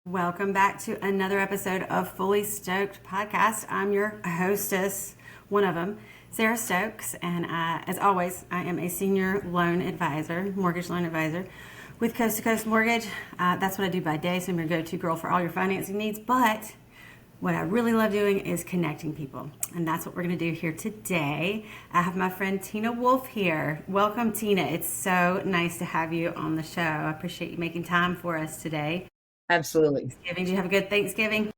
Welcome back to another episode of Fully Stoked Podcast. I'm your hostess, one of them, Sarah Stokes, and as always, I am a senior loan advisor, mortgage loan advisor with Coast to Coast Mortgage. That's what I do by day, so I'm your go-to girl for all your financing needs, but what I really love doing is connecting people, and that's what we're going to do here today. I have my friend Tina Wolfe here. Welcome, Tina. It's so nice to have you on the show. I appreciate you making time for us today. Absolutely. Thanksgiving. Did you have a good Thanksgiving?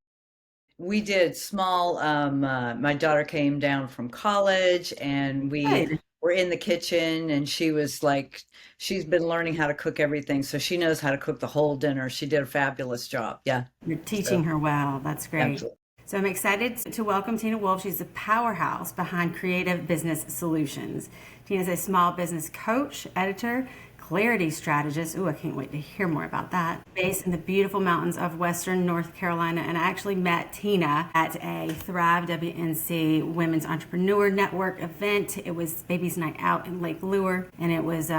We did small. My daughter came down from college and we Good. were in the kitchen and she was like, she's been learning how to cook everything. So she knows how to cook the whole dinner. She did a fabulous job. Yeah. You're teaching So her well. That's great. absolutely. So I'm excited to welcome Tina Wolfe. She's the powerhouse behind Creative Business Solutions. Tina's a small business coach, editor, clarity strategist. Ooh, I can't wait to hear more about that. Based in the beautiful mountains of Western North Carolina. And I actually met Tina at a Thrive WNC Women's Entrepreneur Network event. It was Baby's Night Out in Lake Lure. And it was,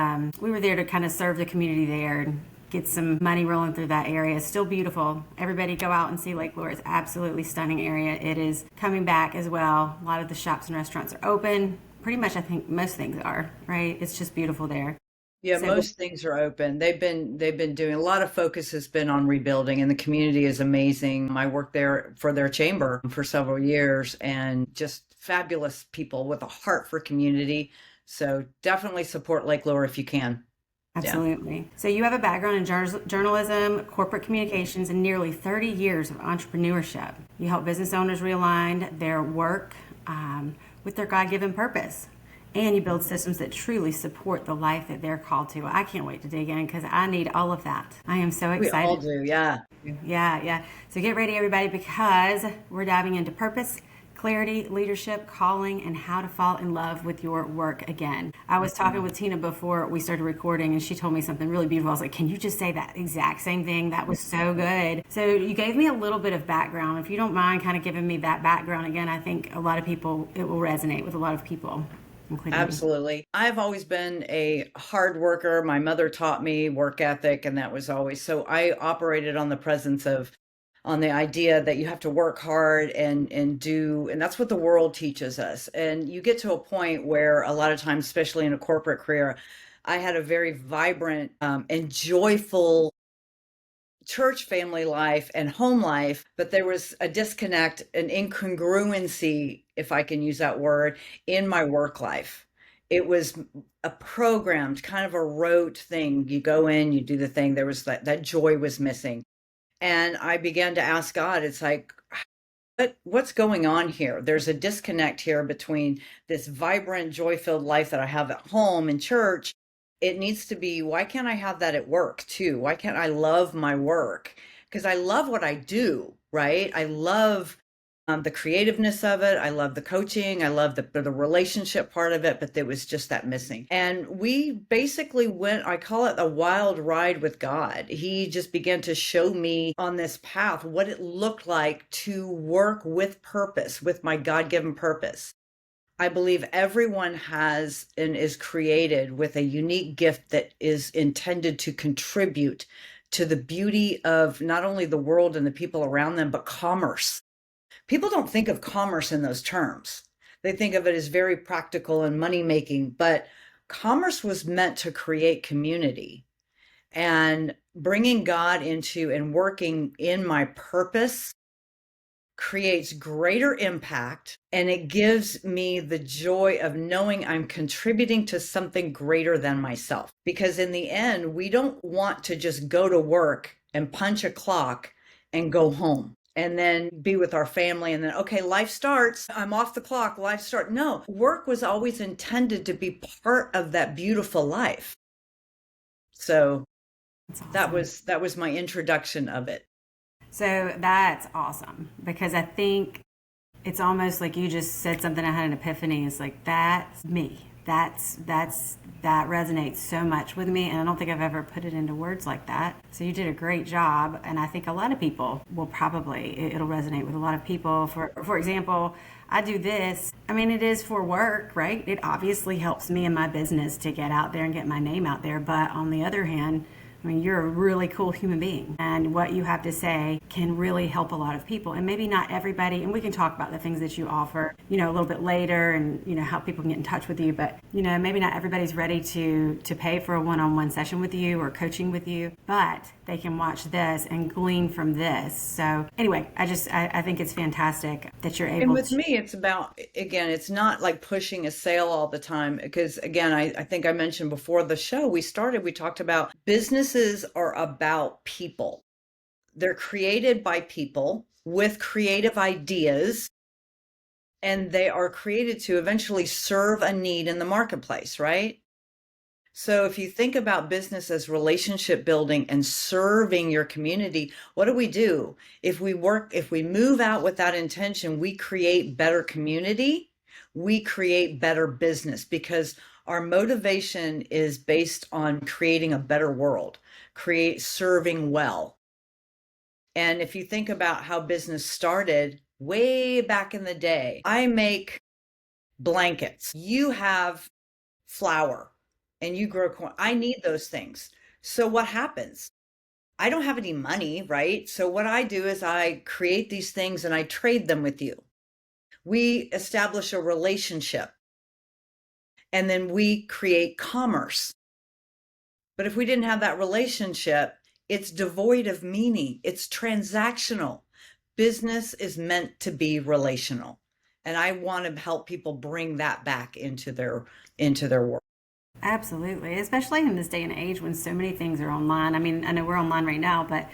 we were there to kind of serve the community there and get some money rolling through that area. It's still beautiful. Everybody go out and see Lake Lure. It's absolutely stunning area. It is coming back as well. A lot of the shops and restaurants are open. Pretty much, I think most things are, right? It's just beautiful there. Yeah, So most things are open. They've been doing a lot of focus has been on rebuilding and the community is amazing. I worked there for their chamber for several years and just fabulous people with a heart for community. So definitely support Lake Lure if you can. Yeah. absolutely. So you have a background in journalism, corporate communications, and nearly 30 years of entrepreneurship. You help business owners realign their work with their God-given purpose. And you build systems that truly support the life that they're called to. I can't wait to dig in because I need all of that. I am so We all excited. do. Yeah. Yeah. So get ready, everybody, because we're diving into purpose, clarity, leadership, calling, and how to fall in love with your work again. I was talking with Tina before we started recording, and she told me something really beautiful. I was like, can you just say that exact same thing? That was so good. So you gave me a little bit of background. If you don't mind kind of giving me that background again, I think a lot of people, it will resonate with a lot of people, including me. Absolutely. I've always been a hard worker. My mother taught me work ethic, and that was always so I operated on the presence of on the idea that you have to work hard and do, and that's what the world teaches us. And you get to a point where a lot of times, especially in a corporate career, I had a very vibrant and joyful church family life and home life, but there was a disconnect, an incongruency, if I can use that word, in my work life. It was a programmed, kind of a rote thing. You go in, you do the thing. There was that joy was missing. And I began to ask God, it's like, what's going on here? There's a disconnect here between this vibrant, joy-filled life that I have at home and church. It needs to be, why can't I have that at work too? Why can't I love my work? Because I love what I do, right? I love the creativeness of it. I love the coaching. I love the relationship part of it, but there was just that missing. And we basically went, I call it a wild ride with God. He just began to show me on this path what it looked like to work with purpose, with my God-given purpose. I believe everyone has and is created with a unique gift that is intended to contribute to the beauty of not only the world and the people around them, but commerce. People don't think of commerce in those terms. They think of it as very practical and money making, but commerce was meant to create community and bringing God into and working in my purpose creates greater impact and it gives me the joy of knowing I'm contributing to something greater than myself. Because in the end, we don't want to just go to work and punch a clock and go home and then be with our family and then, okay, life starts. I'm off the clock. Life starts. No, work was always intended to be part of that beautiful life. So That's that awesome. was that was my introduction of it. So that's awesome because I think it's almost like you just said something. I had an epiphany. It's like that's me. That resonates so much with me, and I don't think I've ever put it into words like that. So you did a great job, and I think a lot of people will probably it'll resonate with a lot of people. For example, I do this. I mean, it is for work, right? It obviously helps me in my business to get out there and get my name out there. But on the other hand, I mean, you're a really cool human being, and what you have to say can really help a lot of people. And maybe not everybody, and we can talk about the things that you offer, a little bit later, and how people can get in touch with you. But maybe not everybody's ready to pay for a one-on-one session with you or coaching with you, but they can watch this and glean from this. So anyway, I think it's fantastic that you're able. And with me, it's about, again, it's not like pushing a sale all the time, because again, I think I mentioned before the show we talked about businesses are about people. They're created by people with creative ideas, and they are created to eventually serve a need in the marketplace, right? So if you think about business as relationship building and serving your community, what do? If we move out with that intention, we create better community, we create better business, because our motivation is based on creating a better world, serving well. And if you think about how business started way back in the day, I make blankets. You have flour and you grow corn. I need those things. So what happens? I don't have any money, right? So what I do is I create these things and I trade them with you. We establish a relationship, and then we create commerce. But if we didn't have that relationship, it's devoid of meaning. It's transactional. Business is meant to be relational. And I want to help people bring that back into their work. Absolutely, especially in this day and age when so many things are online. I mean, I know we're online right now, but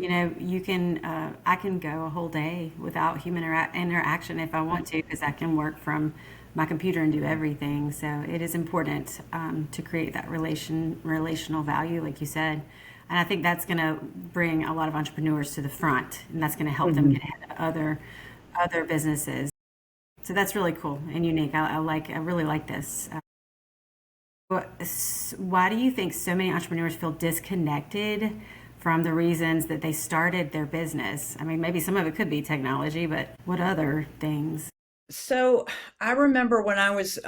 I can go a whole day without human interaction if I want to, because I can work from my computer and do everything. So it is important to create that relational value, like you said. And I think that's going to bring a lot of entrepreneurs to the front, and that's going to help them get ahead of other businesses. So that's really cool and unique. I really like this. Why do you think so many entrepreneurs feel disconnected from the reasons that they started their business? I mean, maybe some of it could be technology, but what other things? So I remember when I was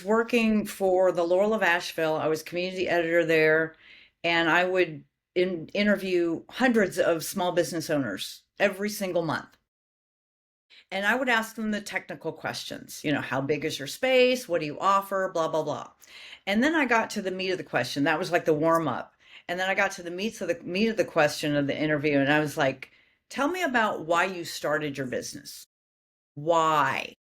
working for the Laurel of Asheville. I was community editor there, and I would interview hundreds of small business owners every single month. And I would ask them the technical questions, how big is your space? What do you offer? Blah, blah, blah. And then I got to the meat of the question. That was like the warm up. And then I got to the meat of the question of the interview. And I was like, tell me about why you started your business. Why?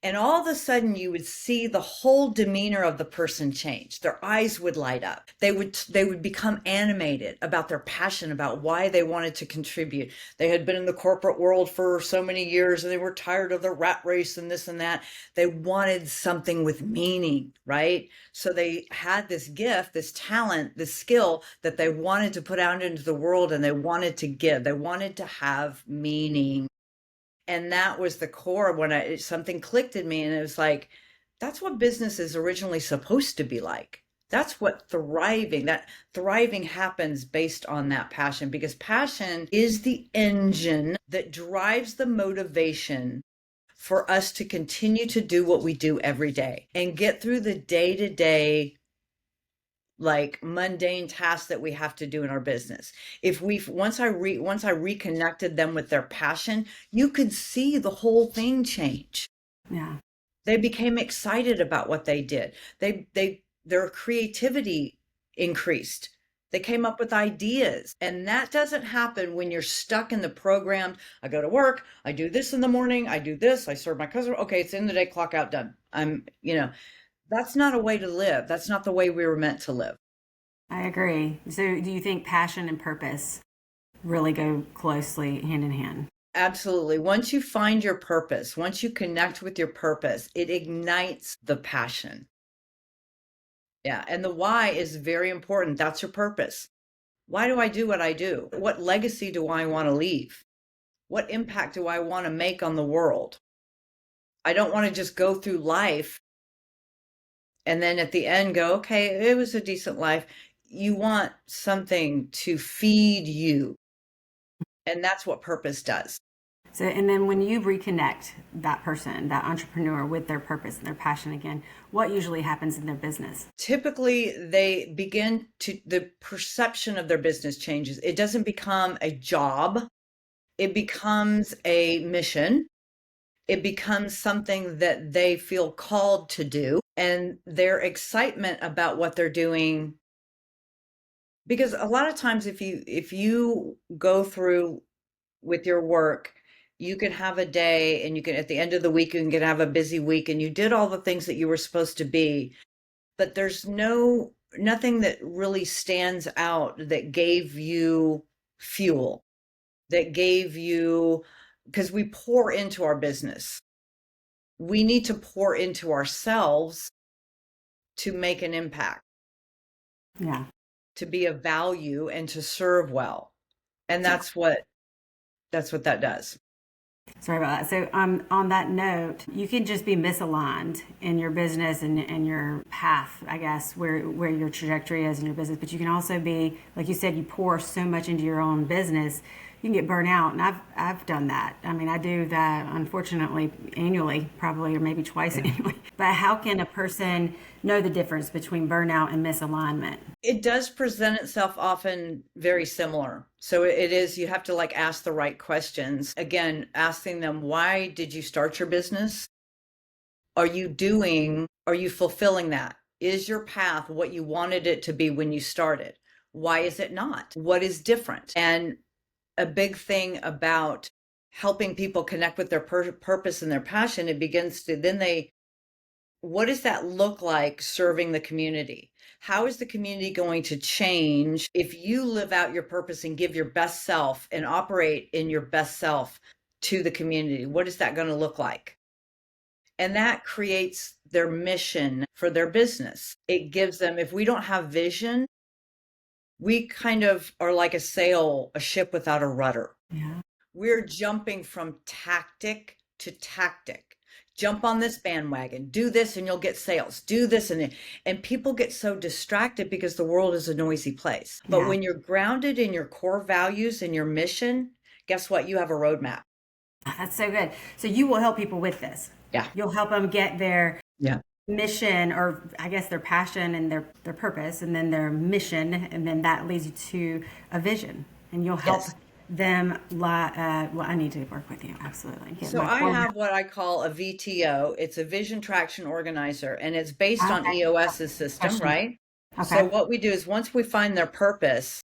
And all of a sudden you would see the whole demeanor of the person change. Their eyes would light up. They would become animated about their passion, about why they wanted to contribute. They had been in the corporate world for so many years and they were tired of the rat race and this and that. They wanted something with meaning, right? So they had this gift, this talent, this skill that they wanted to put out into the world, and they wanted to give. They wanted to have meaning. And that was the core when something clicked in me, and it was like, that's what business is originally supposed to be like. That's what thriving happens based on that passion, because passion is the engine that drives the motivation for us to continue to do what we do every day and get through the day-to-day, like mundane tasks that we have to do in our business. Once I reconnected them with their passion, you could see the whole thing change. Yeah. They became excited about what they did. Their creativity increased. They came up with ideas. And that doesn't happen when you're stuck in the program. I go to work, I do this in the morning, I do this, I serve my customer. Okay, it's the end of the day, clock out, done. That's not a way to live. That's not the way we were meant to live. I agree. So do you think passion and purpose really go closely hand in hand? Absolutely. Once you find your purpose, once you connect with your purpose, it ignites the passion. Yeah. And the why is very important. That's your purpose. Why do I do what I do? What legacy do I want to leave? What impact do I want to make on the world? I don't want to just go through life and then at the end go, okay, it was a decent life. You want something to feed you. And that's what purpose does. So, and then when you reconnect that person, that entrepreneur with their purpose and their passion again, what usually happens in their business? Typically, the perception of their business changes. It doesn't become a job. It becomes a mission. It becomes something that they feel called to do, and their excitement about what they're doing. Because a lot of times if you go through with your work, you can have a day and you can, at the end of the week, you can have a busy week and you did all the things that you were supposed to be, but there's nothing that really stands out that gave you fuel, that gave you, because we pour into our business. We need to pour into ourselves to make an impact, Yeah. to be of value and to serve well. And that's what that does. Sorry about that. So, on that note, you can just be misaligned in your business and your path, I guess, where your trajectory is in your business. But you can also be, like you said, you pour so much into your own business, you can get burnt out. And I've done that. I mean, I do that, unfortunately, annually, probably, or maybe twice annually. But how can a person know the difference between burnout and misalignment? It does present itself often very similar. So it is, you have to like ask the right questions. Again, asking them, why did you start your business? Are you fulfilling that? Is your path what you wanted it to be when you started? Why is it not? What is different? And a big thing about helping people connect with their purpose and their passion, it begins to, what does that look like serving the community? How is the community going to change if you live out your purpose and give your best self and operate in your best self to the community? What is that going to look like? And that creates their mission for their business. It gives them, if we don't have vision, we kind of are like a ship without a rudder. Yeah. We're jumping from tactic to tactic. Jump on this bandwagon, do this and you'll get sales, do this. And people get so distracted because the world is a noisy place. But Yeah. when you're grounded in your core values and your mission, guess what? You have a roadmap. That's so good. So you will help people with this. Yeah. You'll help them get their Yeah. mission, or I guess their passion and their purpose, and then their mission, and then that leads you to a vision, and you'll help Yes. them. Well, I need to work with you, absolutely. So I have what I call a VTO. It's a Vision Traction Organizer, and it's based on Okay. EOS's system, Question. right? Okay. So what we do is once we find their purpose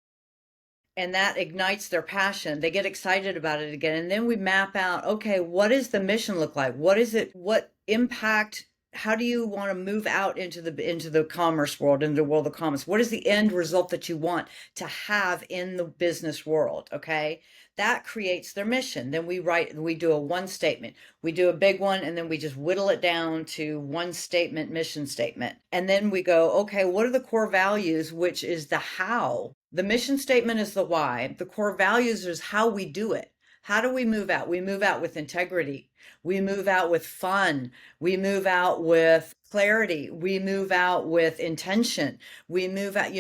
and that ignites their passion, they get excited about it again. And then we map out, okay, what does the mission look like? What is it? What impact? How do you want to move out into the commerce world, into the world of commerce? What is the end result that you want to have in the business world? Okay. That creates their mission. Then we do a one statement. We do a big one, and then we just whittle it down to one statement, mission statement. And then we go, okay, what are the core values, which is the how? The mission statement is the why. The core values is how we do it. How do we move out? We move out with integrity. We move out with fun. We move out with clarity. We move out with intention. We move out,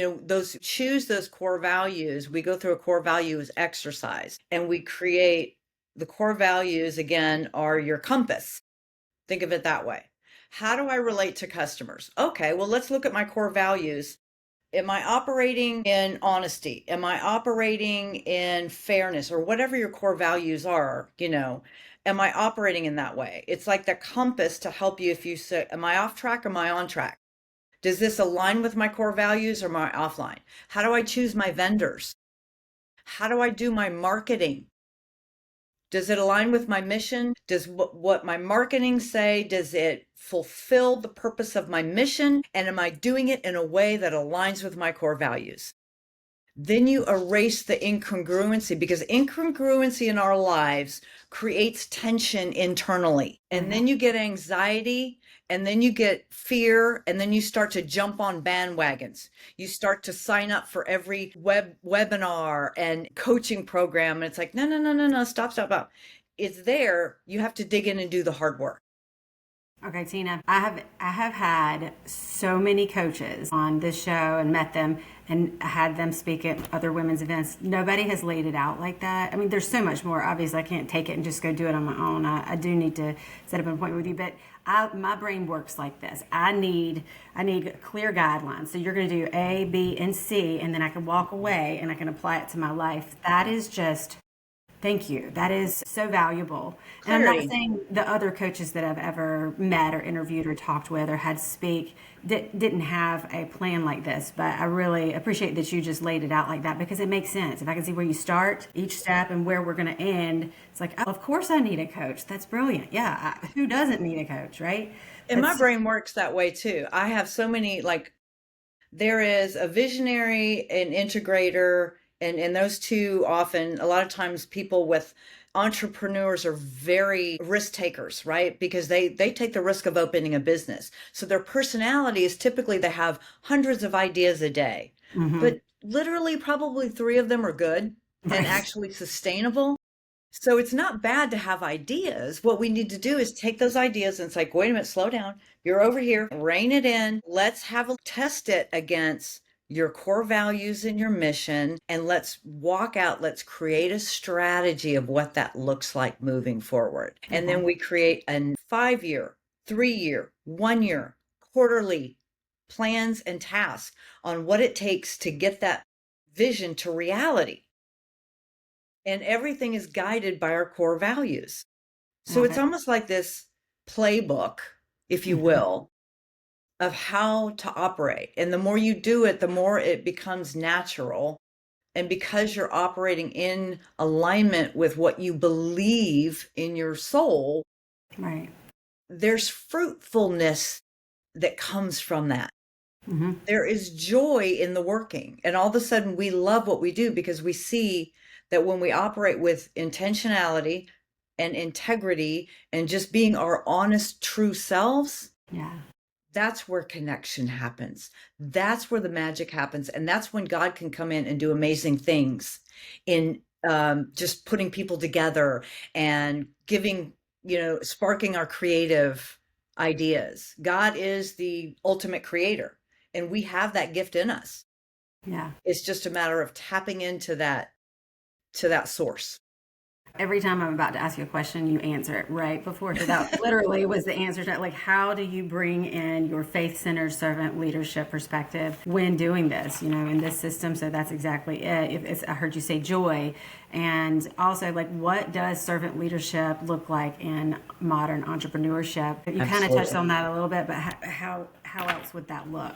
choose those core values. We go through a core values exercise, and we create the core values, again, are your compass. Think of it that way. How do I relate to customers? Okay, well, let's look at my core values. Am I operating in honesty? Am I operating in fairness, or whatever your core values are, am I operating in that way? It's like the compass to help you if you say, am I off track or am I on track? Does this align with my core values or am I offline? How do I choose my vendors? How do I do my marketing? Does it align with my mission? Does what my marketing say, does it fulfill the purpose of my mission? And am I doing it in a way that aligns with my core values? Then you erase the incongruency, because incongruency in our lives creates tension internally. And then you get anxiety, and then you get fear, and then you start to jump on bandwagons. You start to sign up for every webinar and coaching program. And it's like, no, no, no, no, no, stop. It's there. You have to dig in and do the hard work. Okay, Tina, I have had so many coaches on this show and met them and had them speak at other women's events. Nobody has laid it out like that. I mean, there's so much more. Obviously, I can't take it and just go do it on my own. I do need to set up an appointment with you, but my brain works like this. I need clear guidelines. So you're going to do A, B, and C, and then I can walk away and I can apply it to my life. That is just Thank you. That is so valuable. And I'm not Clarity. saying the other coaches that I've ever met or interviewed or talked with or had speak didn't have a plan like this, but I really appreciate that you just laid it out like that because it makes sense. If I can see where you start, each step, and where we're going to end, it's like, oh, of course I need a coach. That's brilliant. Yeah. Who doesn't need a coach, right? And my That's brain works that way too. I have so many, like, there is a visionary, an integrator, and those two often, a lot of times people with entrepreneurs are very risk takers, right? Because they take the risk of opening a business. So their personality is typically they have hundreds of ideas a day, but literally probably three of them are good and right. actually sustainable. So it's not bad to have ideas. What we need to do is take those ideas and it's like, wait a minute, slow down. You're over here, rein it in. Let's have a test it against your core values and your mission. And let's walk out, let's create a strategy of what that looks like moving forward. And then Okay. we create a 5 year, 3 year, 1 year, quarterly plans and tasks on what it takes to get that vision to reality, and everything is guided by our core values. So Love it's it. almost like this playbook, if you will, of how to operate. And the more you do it, the more it becomes natural. And because you're operating in alignment with what you believe in your soul, Right. there's fruitfulness that comes from that. Mm-hmm. There is joy in the working. And all of a sudden, we love what we do because we see that when we operate with intentionality and integrity and just being our honest, true selves, Yeah. that's where connection happens. That's where the magic happens. And that's when God can come in and do amazing things in just putting people together and giving, sparking our creative ideas. God is the ultimate creator, and we have that gift in us. Yeah. It's just a matter of tapping into that source. Every time I'm about to ask you a question, you answer it right before. So that literally was the answer to it. Like, how do you bring in your faith-centered servant leadership perspective when doing this, in this system? So that's exactly it. If it's, I heard you say joy. And also, like, what does servant leadership look like in modern entrepreneurship? You kind of touched Absolutely. on that a little bit, but how else would that look?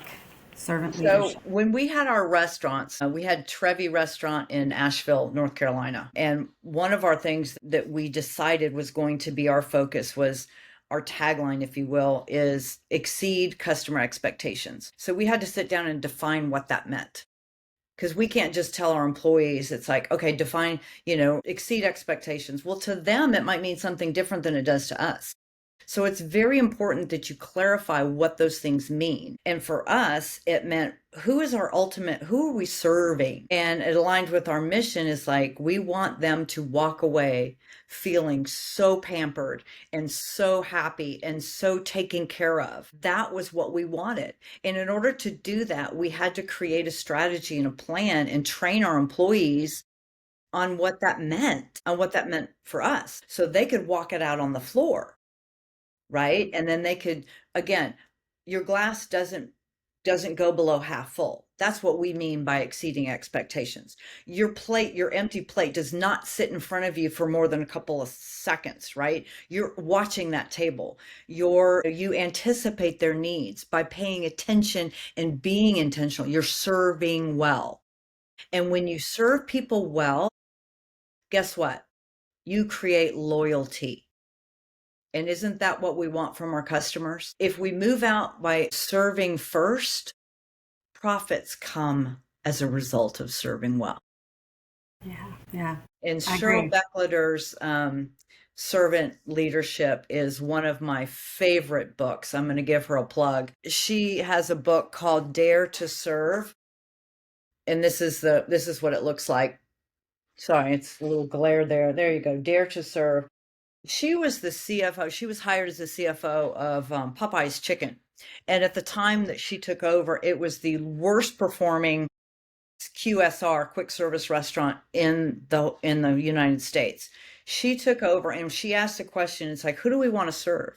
Servant So leadership. when we had our restaurants, we had Trevi Restaurant in Asheville, North Carolina. And one of our things that we decided was going to be our focus was our tagline, if you will, is exceed customer expectations. So we had to sit down and define what that meant. Because we can't just tell our employees, it's like, okay, define, exceed expectations. Well, to them, it might mean something different than it does to us. So it's very important that you clarify what those things mean. And for us, it meant who are we serving? And it aligned with our mission is like, we want them to walk away feeling so pampered and so happy and so taken care of. That was what we wanted. And in order to do that, we had to create a strategy and a plan and train our employees on what that meant for us. So they could walk it out on the floor, right? And then they could, again, your glass doesn't go below half full. That's what we mean by exceeding expectations. Your empty plate does not sit in front of you for more than a couple of seconds, right? You're watching that table. You anticipate their needs by paying attention and being intentional. You're serving well. And when you serve people well, guess what? You create loyalty. And isn't that what we want from our customers? If we move out by serving first, profits come as a result of serving well. Yeah. Yeah. And I Cheryl agree. Beckleder's Servant Leadership is one of my favorite books. I'm going to give her a plug. She has a book called Dare to Serve. And this is what it looks like. Sorry, it's a little glare there. There you go. Dare to Serve. She was the CFO. She was hired as the CFO of Popeye's Chicken. And at the time that she took over, it was the worst performing QSR, quick service restaurant in the United States. She took over and she asked a question. It's like, who do we want to serve?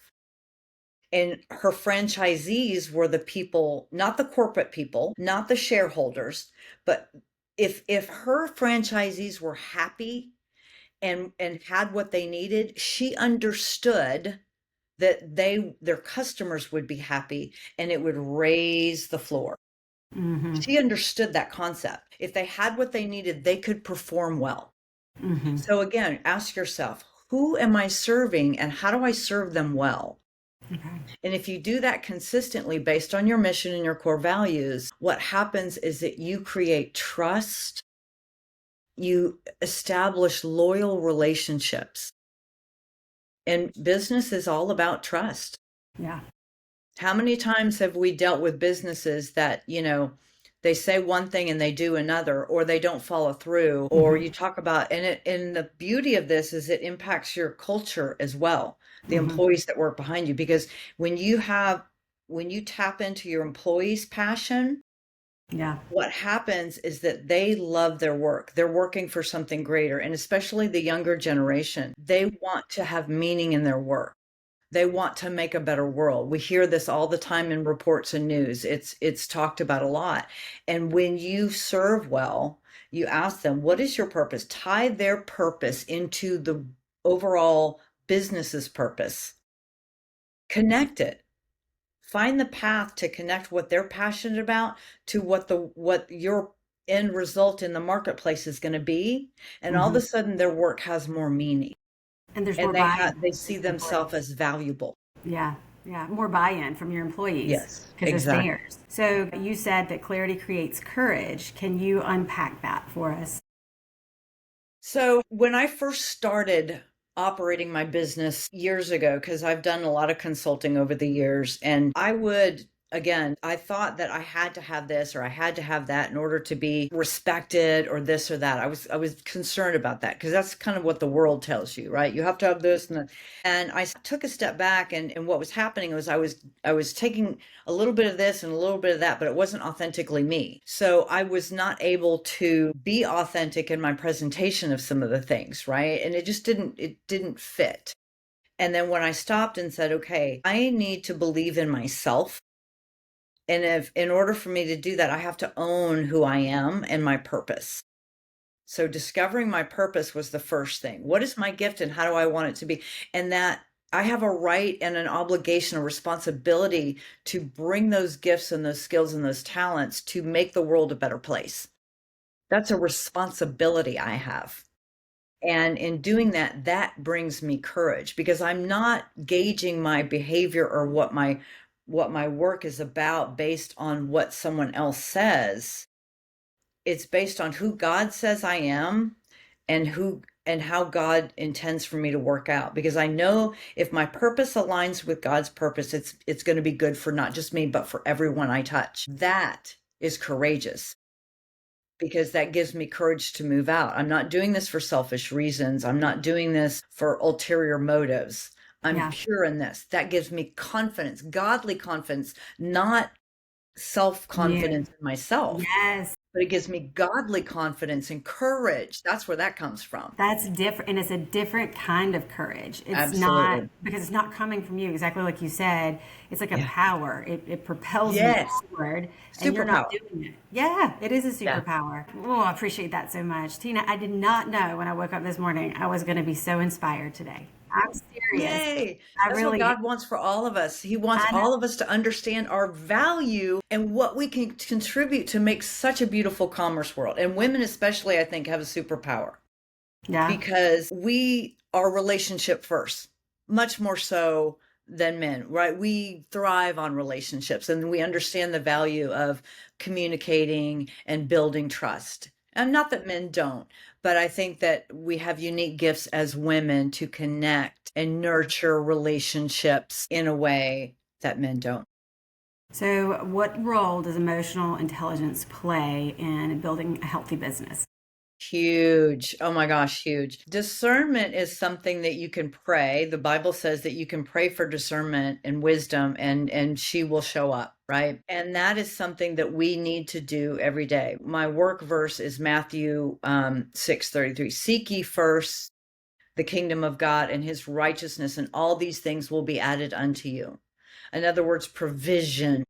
And her franchisees were the people, not the corporate people, not the shareholders, but if her franchisees were happy and had what they needed, she understood that their customers would be happy and it would raise the floor. Mm-hmm. She understood that concept. If they had what they needed, they could perform well. Mm-hmm. So again, ask yourself, who am I serving and how do I serve them well? Okay. And if you do that consistently based on your mission and your core values, what happens is that you create trust, you establish loyal relationships. And business is all about trust. Yeah. How many times have we dealt with businesses that, they say one thing and they do another, or they don't follow through, or you talk about, and the beauty of this is it impacts your culture as well, the employees that work behind you, because when you tap into your employees' passion, Yeah. what happens is that they love their work. They're working for something greater. And especially the younger generation, they want to have meaning in their work. They want to make a better world. We hear this all the time in reports and news. It's talked about a lot. And when you serve well, you ask them, what is your purpose? Tie their purpose into the overall business's purpose. Connect it. Find the path to connect what they're passionate about to what your end result in the marketplace is going to be. And all of a sudden their work has more meaning. And there's more And buy-in. they see themselves as valuable. Yeah. Yeah. More buy-in from your employees. Yes, Because exactly. it's theirs. So you said that clarity creates courage. Can you unpack that for us? So when I first started operating my business years ago, because I've done a lot of consulting over the years, and I thought that I had to have this or I had to have that in order to be respected or this or that. I was concerned about that because that's kind of what the world tells you, right? You have to have this and that. And I took a step back, and what was happening was I was taking a little bit of this and a little bit of that, but it wasn't authentically me. So I was not able to be authentic in my presentation of some of the things, right? And it didn't fit. And then when I stopped and said, okay, I need to believe in myself. And if in order for me to do that, I have to own who I am and my purpose. So discovering my purpose was the first thing. What is my gift and how do I want it to be? And that I have a right and an obligation, a responsibility to bring those gifts and those skills and those talents to make the world a better place. That's a responsibility I have. And in doing that, that brings me courage because I'm not gauging my behavior or what my work is about based on what someone else says. It's based on who God says I am and how God intends for me to work out, because I know if my purpose aligns with God's purpose, it's going to be good for not just me but for everyone I touch. That is courageous, because that gives me courage to move out. I'm not doing this for selfish reasons. I'm not doing this for ulterior motives. I'm pure in this. That gives me confidence, godly confidence, not self-confidence in myself. Yes. But it gives me godly confidence and courage. That's where that comes from. That's different. And it's a different kind of courage. It's Absolutely. not, because it's not coming from you, exactly like you said. It's like a Yeah. power. It propels Yes. you forward, and you're not Superpower. doing it. Yeah, it is a Yeah. superpower. Oh, I appreciate that so much. Tina, I did not know when I woke up this morning I was going to be so inspired today. I'm serious. Yay. I That's really, what God wants for all of us. He wants I know. all of us to understand our value and what we can contribute to make such a beautiful commerce world. And women especially, I think, have a superpower Yeah. because we are relationship first, much more so than men, right? We thrive on relationships and we understand the value of communicating and building trust. And not that men don't, but I think that we have unique gifts as women to connect and nurture relationships in a way that men don't. So, what role does emotional intelligence play in building a healthy business? Huge. Oh my gosh, huge. Discernment is something that you can pray. The Bible says that you can pray for discernment and wisdom, and she will show up, right? And that is something that we need to do every day. My work verse is Matthew 6:33. Seek ye first the kingdom of God and his righteousness, and all these things will be added unto you. In other words, provision,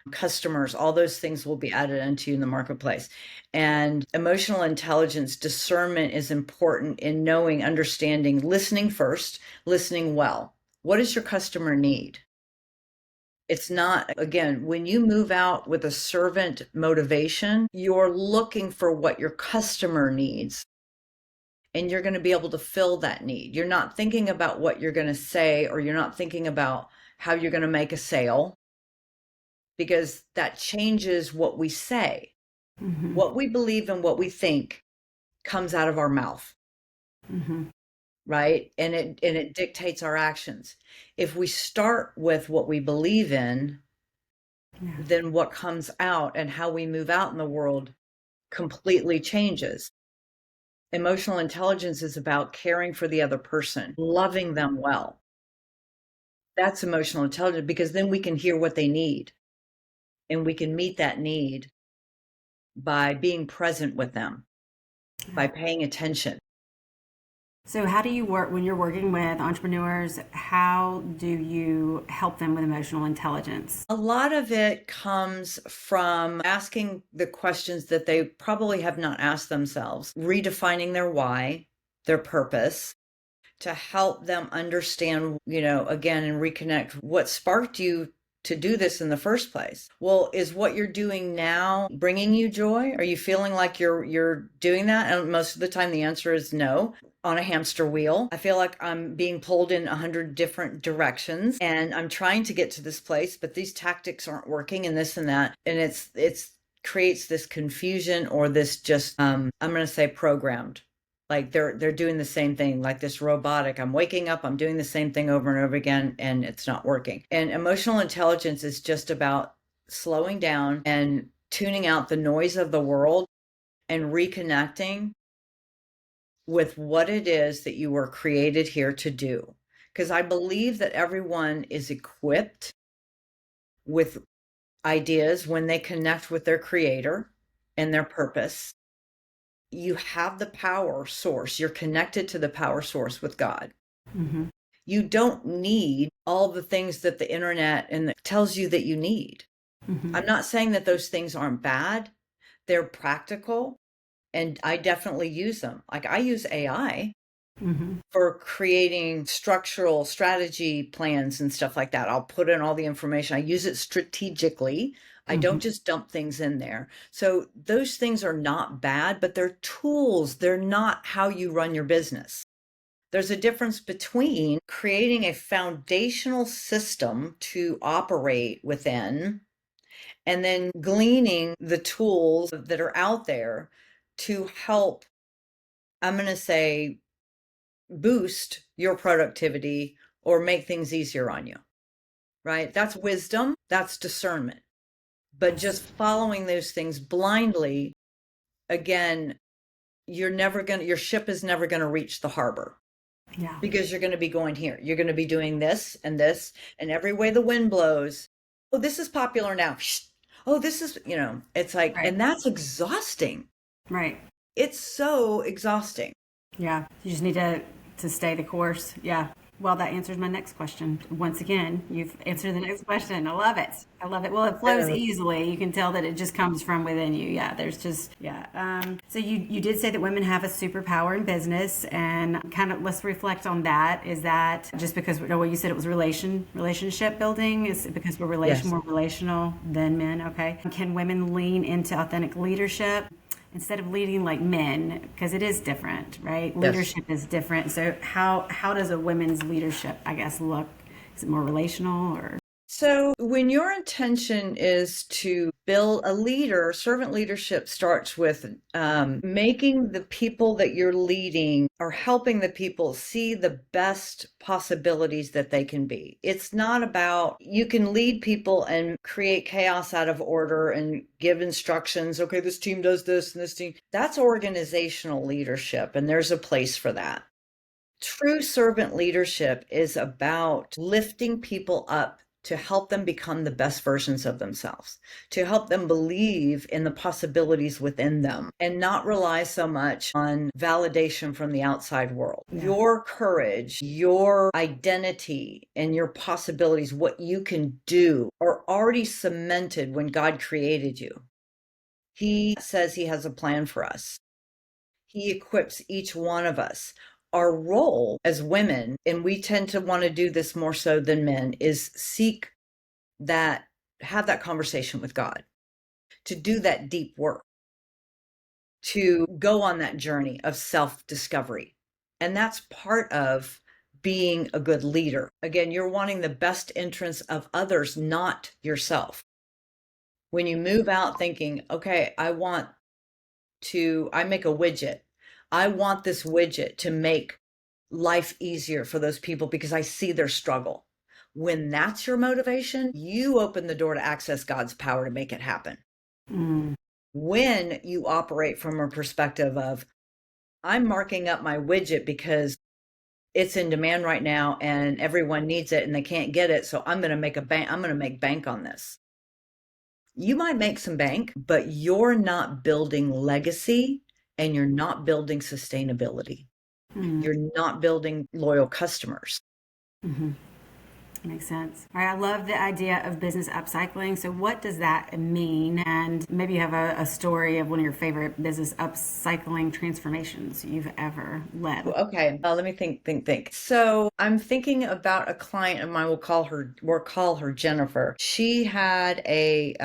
customers, all those things will be added unto you in the marketplace. And emotional intelligence, discernment is important in knowing, understanding, listening first, listening well. What does your customer need? It's not, again, when you move out with a servant motivation, you're looking for what your customer needs. And you're going to be able to fill that need. You're not thinking about what you're going to say, or you're not thinking about how you're going to make a sale, because that changes what we say. Mm-hmm. What we believe and what we think comes out of our mouth. Mm-hmm. Right? And it dictates our actions. If we start with what we believe in, Yeah. then what comes out and how we move out in the world completely changes. Emotional intelligence is about caring for the other person, loving them well. That's emotional intelligence, because then we can hear what they need, and we can meet that need by being present with them, by paying attention. So how do you work when you're working with entrepreneurs? How do you help them with emotional intelligence? A lot of it comes from asking the questions that they probably have not asked themselves, redefining their why, their purpose, to help them understand, again, and reconnect what sparked you to do this in the first place. Well, is what you're doing now bringing you joy? Are you feeling like you're doing that? And most of the time the answer is no. On a hamster wheel, I feel like I'm being pulled in 100 different directions, and I'm trying to get to this place, but these tactics aren't working, and this and that. And it's creates this confusion, or this just, I'm going to say programmed. Like they're doing the same thing, like this robotic. I'm waking up, I'm doing the same thing over and over again, and it's not working. And emotional intelligence is just about slowing down and tuning out the noise of the world and reconnecting with what it is that you were created here to do. Because I believe that everyone is equipped with ideas when they connect with their creator and their purpose. You have the power source. You're connected to the power source with God. Mm-hmm. You don't need all the things that the internet tells you that you need. Mm-hmm. I'm not saying that those things aren't bad. They're practical, and I definitely use them. Like I use AI Mm-hmm. for creating structural strategy plans and stuff like that. I'll put in all the information. I use it strategically. I don't just dump things in there. So those things are not bad, but they're tools. They're not how you run your business. There's a difference between creating a foundational system to operate within, and then gleaning the tools that are out there to help, I'm going to say, boost your productivity or make things easier on you, right? That's wisdom. That's discernment. But just following those things blindly, again, your ship is never going to reach the harbor. Yeah. Because you're going to be going here. You're going to be doing this, and every way the wind blows. Oh, this is popular now. Oh, this is, it's like, Right. And that's exhausting. Right. It's so exhausting. Yeah. You just need to stay the course. Yeah. Well, that answers my next question. Once again, you've answered the next question. I love it. I love it. Well, it flows easily. You can tell that it just comes from within you. Yeah, there's just, yeah. So you did say that women have a superpower in business, and kind of let's reflect on that. Is that just because, you said it was relationship building? Is it because we're Yes. more relational than men? Okay. Can women lean into authentic leadership instead of leading like men, because it is different, right? Yes. Leadership is different. So how does a women's leadership, I guess, look? Is it more relational or? So, when your intention is to build a leader, servant leadership starts with making the people that you're leading or helping the people see the best possibilities that they can be. It's not about, you can lead people and create chaos out of order and give instructions. Okay, this team does this and this team. That's organizational leadership, and there's a place for that. True servant leadership is about lifting people up to help them become the best versions of themselves, to help them believe in the possibilities within them and not rely so much on validation from the outside world. Yeah. Your courage, your identity, and your possibilities, what you can do, are already cemented when God created you. He says He has a plan for us. He equips each one of us. Our role as women, and we tend to want to do this more so than men, is seek that, have that conversation with God, to do that deep work, to go on that journey of self-discovery. And that's part of being a good leader. Again, you're wanting the best interests of others, not yourself. When you move out thinking, okay, I make a widget. I want this widget to make life easier for those people because I see their struggle. When that's your motivation, you open the door to access God's power to make it happen. When you operate from a perspective of, I'm marking up my widget because it's in demand right now and everyone needs it and they can't get it, so I'm going to make bank on this. You might make some bank, but you're not building legacy and you're not building sustainability. You're not building loyal customers. Makes sense. All right, I love the idea of business upcycling. So what does that mean? And maybe you have a story of one of your favorite business upcycling transformations you've ever led. Okay, let me think. So I'm thinking about a client of mine. We'll call her Jennifer. She had a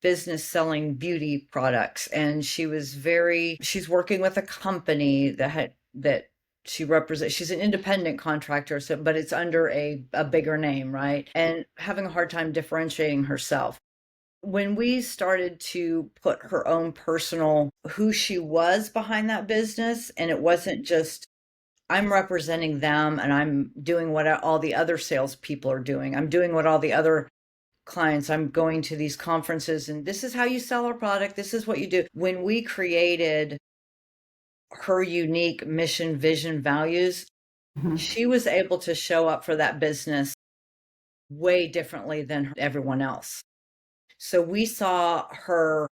business selling beauty products, and she's working with a company that she represents. She's an independent contractor, but it's under a bigger name, right? And having a hard time differentiating herself. When we started to put her own personal, who she was behind that business, and it wasn't just, I'm representing them and I'm doing what all the other salespeople are doing. I'm doing what all the other clients, I'm going to these conferences and this is how you sell our product. This is what you do. When we created her unique mission, vision, values, she was able to show up for that business way differently than everyone else. So we saw her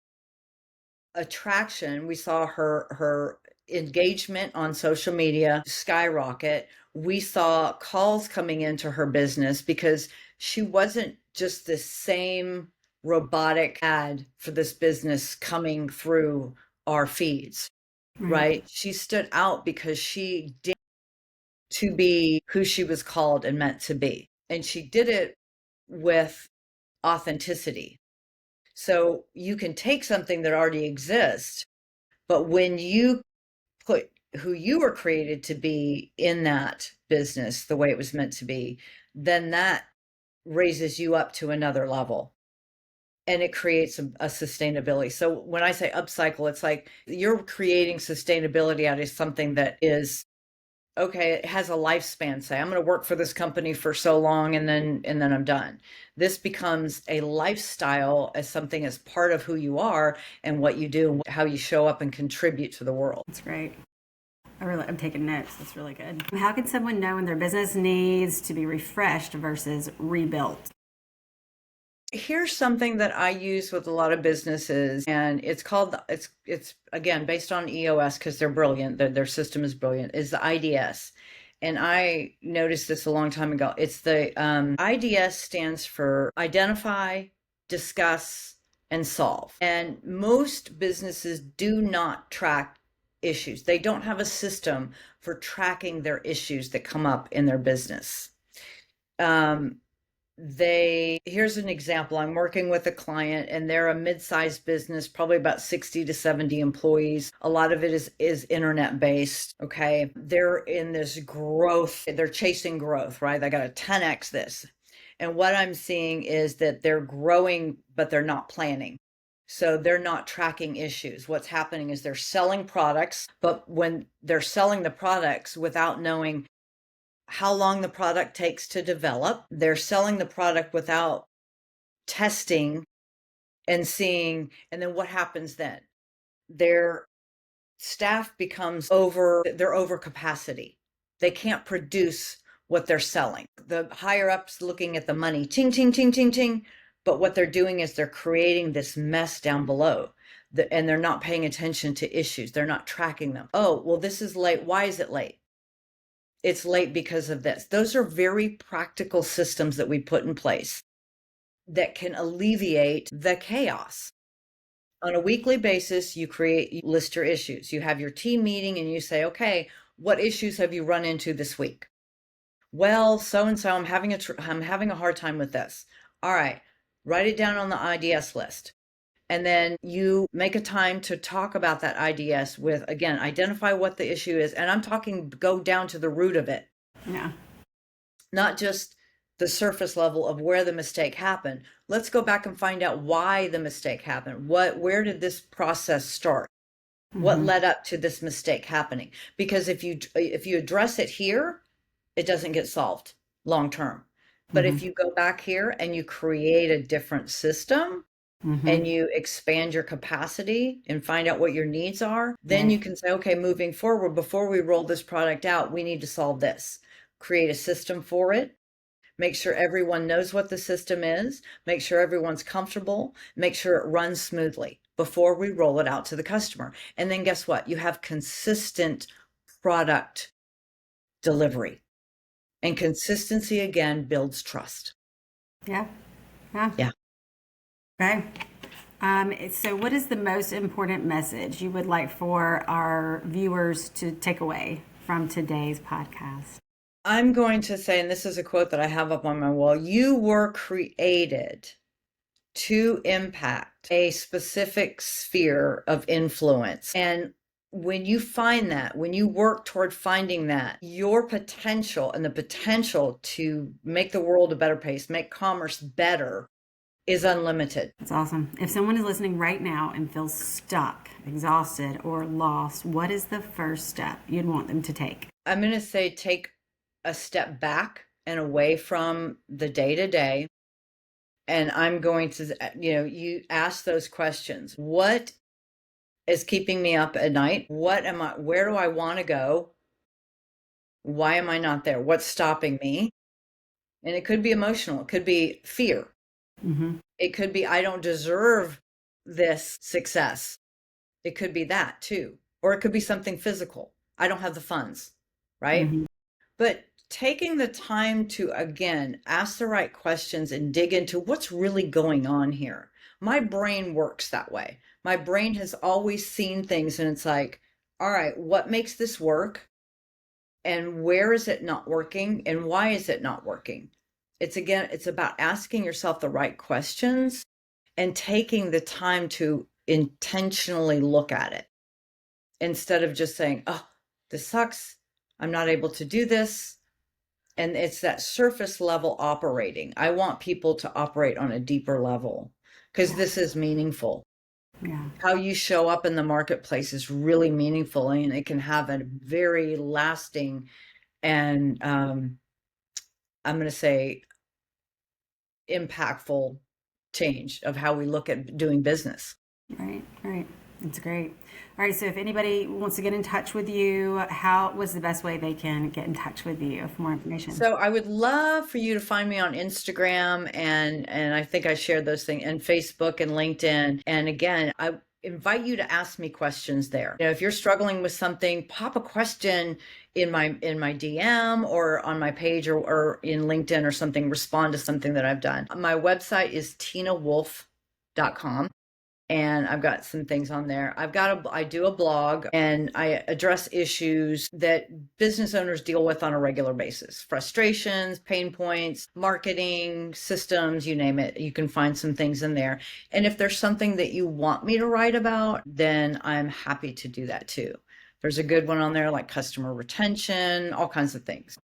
attraction, we saw her engagement on social media skyrocket. We saw calls coming into her business because she wasn't just the same robotic ad for this business coming through our feeds, right? She stood out because she did to be who she was called and meant to be. And she did it with authenticity. So you can take something that already exists, but when you put who you were created to be in that business the way it was meant to be, then that raises you up to another level and it creates a sustainability. So when I say upcycle, it's like you're creating sustainability out of something that is, okay, it has a lifespan. Say, I'm going to work for this company for so long and then I'm done. This becomes a lifestyle as something as part of who you are and what you do, how you show up and contribute to the world. That's great. I'm taking notes. That's really good. How can someone know when their business needs to be refreshed versus rebuilt? Here's something that I use with a lot of businesses, and it's called, it's again, based on EOS because they're brilliant. Their system is brilliant, is the IDS. And I noticed this a long time ago. It's the IDS stands for identify, discuss, and solve. And most businesses do not track issues. They don't have a system for tracking their issues that come up in their business. Here's an example. I'm working with a client and they're a mid-sized business, probably about 60 to 70 employees. A lot of it is internet based. Okay. They're in this growth. They're chasing growth, right? They got to 10x this. And what I'm seeing is that they're growing, but they're not planning. So they're not tracking issues. What's happening is they're selling products, but when they're selling the products without knowing how long the product takes to develop, they're selling the product without testing and seeing. And then what happens then? Their staff becomes they're over capacity. They can't produce what they're selling. The higher ups looking at the money, ting, ting, ting, ting, ting. But what they're doing is they're creating this mess down below. And they're not paying attention to issues. They're not tracking them. Oh, well, this is late. Why is it late? It's late because of this. Those are very practical systems that we put in place that can alleviate the chaos. On a weekly basis, you list your issues. You have your team meeting and you say, okay, what issues have you run into this week? Well, so-and-so, I'm having a hard time with this. All right, write it down on the IDS list. And then you make a time to talk about that IDS with, again, identify what the issue is. And I'm talking, go down to the root of it. Yeah. Not just the surface level of where the mistake happened. Let's go back and find out why the mistake happened. Where did this process start? What led up to this mistake happening? Because if you address it here, it doesn't get solved long term. But if you go back here and you create a different system and you expand your capacity and find out what your needs are, then you can say, okay, moving forward, before we roll this product out, we need to solve this. Create a system for it. Make sure everyone knows what the system is. Make sure everyone's comfortable. Make sure it runs smoothly before we roll it out to the customer. And then guess what? You have consistent product delivery. And consistency, again, builds trust. Yeah. Okay. So what is the most important message you would like for our viewers to take away from today's podcast? I'm going to say, and this is a quote that I have up on my wall, you were created to impact a specific sphere of influence. And when you find that, when you work toward finding that, your potential and the potential to make the world a better place, make commerce better, is unlimited. That's awesome. If someone is listening right now and feels stuck, exhausted, or lost, what is the first step you'd want them to take? I'm going to say take a step back and away from the day-to-day. And I'm going to, you ask those questions. What is keeping me up at night? Where do I want to go? Why am I not there? What's stopping me? And it could be emotional. It could be fear. It could be, I don't deserve this success. It could be that too. Or it could be something physical. I don't have the funds, right? But taking the time to, again, ask the right questions and dig into what's really going on here. My brain works that way. My brain has always seen things and it's like, all right, what makes this work? And where is it not working? And why is it not working? It's about asking yourself the right questions and taking the time to intentionally look at it instead of just saying, oh, this sucks. I'm not able to do this. And it's that surface level operating. I want people to operate on a deeper level because this is meaningful. Yeah. How you show up in the marketplace is really meaningful and it can have a very lasting and I'm going to say impactful change of how we look at doing business. Right. That's great. All right. So if anybody wants to get in touch with you, what's the best way they can get in touch with you for more information? So I would love for you to find me on Instagram and I think I shared those things, and Facebook and LinkedIn. And again, I invite you to ask me questions there. If you're struggling with something, pop a question in my DM or on my page or in LinkedIn or something, respond to something that I've done. My website is tinawolfe.com. And I've got some things on there. I do a blog and I address issues that business owners deal with on a regular basis. Frustrations, pain points, marketing, systems, you name it. You can find some things in there. And if there's something that you want me to write about, then I'm happy to do that too. There's a good one on there like customer retention, all kinds of things.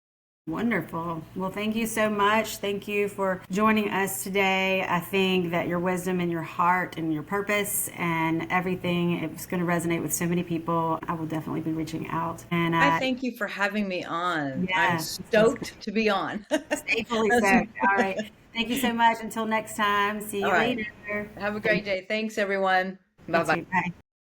Wonderful. Well, thank you so much. Thank you for joining us today. I think that your wisdom and your heart and your purpose and everything, it's going to resonate with so many people. I will definitely be reaching out. And I thank you for having me on. I'm yeah, this was great. stoked to be on. Stay fully That's- soaked. All right. Thank you so much. Until next time. See All you right. later. Have a great day. Thanks, everyone. You Bye bye. too. Bye.